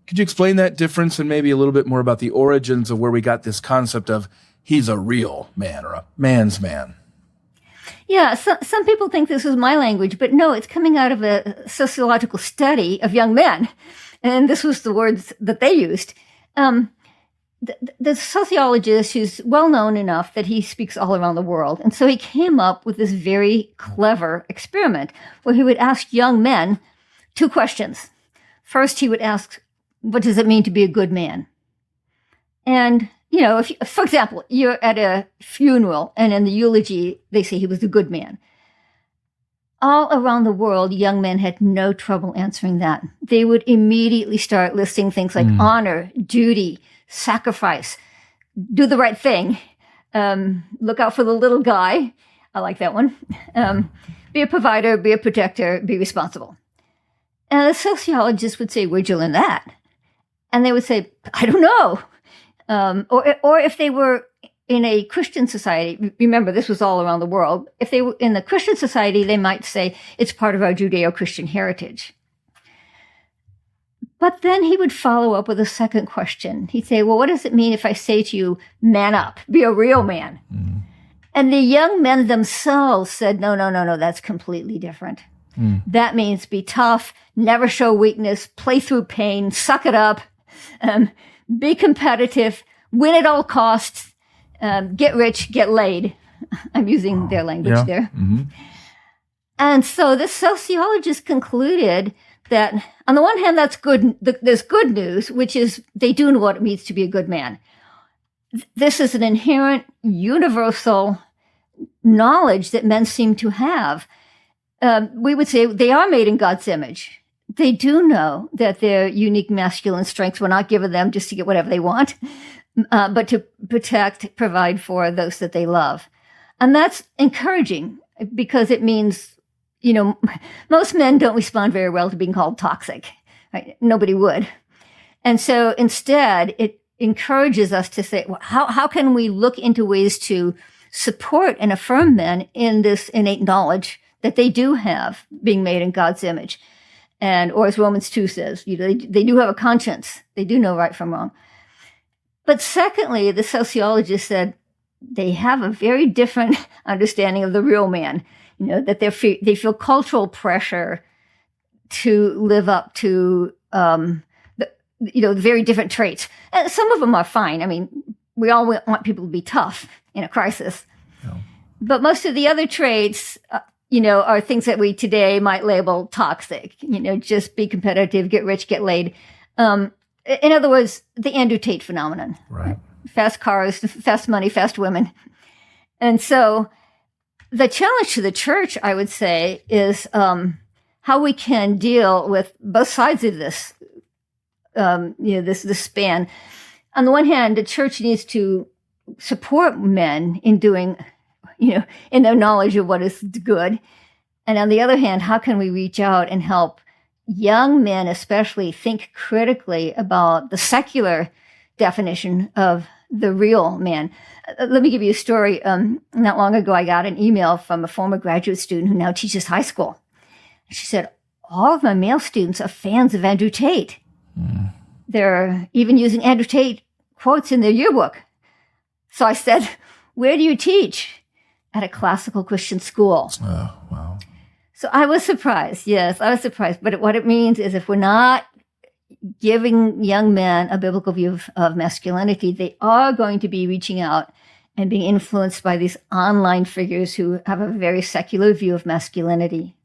Could you explain that difference and maybe a little bit more about the origins of where we got this concept of he's a real man or a man's man? Yeah, some people think this is my language, but no, it's coming out of a sociological study of young men. And this was the words that they used. The sociologist, who's well known enough that he speaks all around the world. And so he came up with this very clever experiment where he would ask young men 2 questions. First, he would ask, what does it mean to be a good man? And, you know, if, for example, you're at a funeral and in the eulogy, they say he was a good man. All around the world, young men had no trouble answering that. They would immediately start listing things like honor, duty, sacrifice, do the right thing, look out for the little guy. I like that one. Be a provider, be a protector, be responsible. And the sociologist would say, where'd you learn that? And they would say, I don't know. Or if they were in a Christian society, remember, this was all around the world. If they were in the Christian society, they might say it's part of our Judeo-Christian heritage. But then he would follow up with a second question. He'd say, well, what does it mean if I say to you, man up, be a real man? Mm. And the young men themselves said, no, that's completely different. Mm. That means be tough, never show weakness, play through pain, suck it up, be competitive, win at all costs, get rich, get laid. I'm using their language there. Mm-hmm. And so the sociologist concluded that on the one hand, that's good. There's good news, which is they do know what it means to be a good man. This is an inherent, universal knowledge that men seem to have. We would say they are made in God's image. They do know that their unique masculine strengths were not given them just to get whatever they want, but to protect, provide for those that they love. And that's encouraging because it means, you know, most men don't respond very well to being called toxic. Right? Nobody would. And so instead, it encourages us to say, well, how can we look into ways to support and affirm men in this innate knowledge that they do have being made in God's image? And, or as Romans 2 says, you know, they do have a conscience. They do know right from wrong. But secondly, the sociologist said they have a very different understanding of the real man. You know, that they feel cultural pressure to live up to, the very different traits. And some of them are fine. I mean, we all want people to be tough in a crisis. No. But most of the other traits, are things that we today might label toxic. You know, just be competitive, get rich, get laid. In other words, the Andrew Tate phenomenon. Right. Fast cars, fast money, fast women. And so the challenge to the church, I would say, is how we can deal with both sides of this, this span. On the one hand, the church needs to support men in doing, in their knowledge of what is good. And on the other hand, how can we reach out and help young men especially think critically about the secular definition of the real man? Let me give you a story. Not long ago, I got an email from a former graduate student who now teaches high school. She said, all of my male students are fans of Andrew Tate. Mm. They're even using Andrew Tate quotes in their yearbook. So I said, where do you teach? At a classical Christian school. Oh, wow. So I was surprised. Yes, I was surprised. But what it means is if we're not giving young men a biblical view of masculinity, they are going to be reaching out and being influenced by these online figures who have a very secular view of masculinity.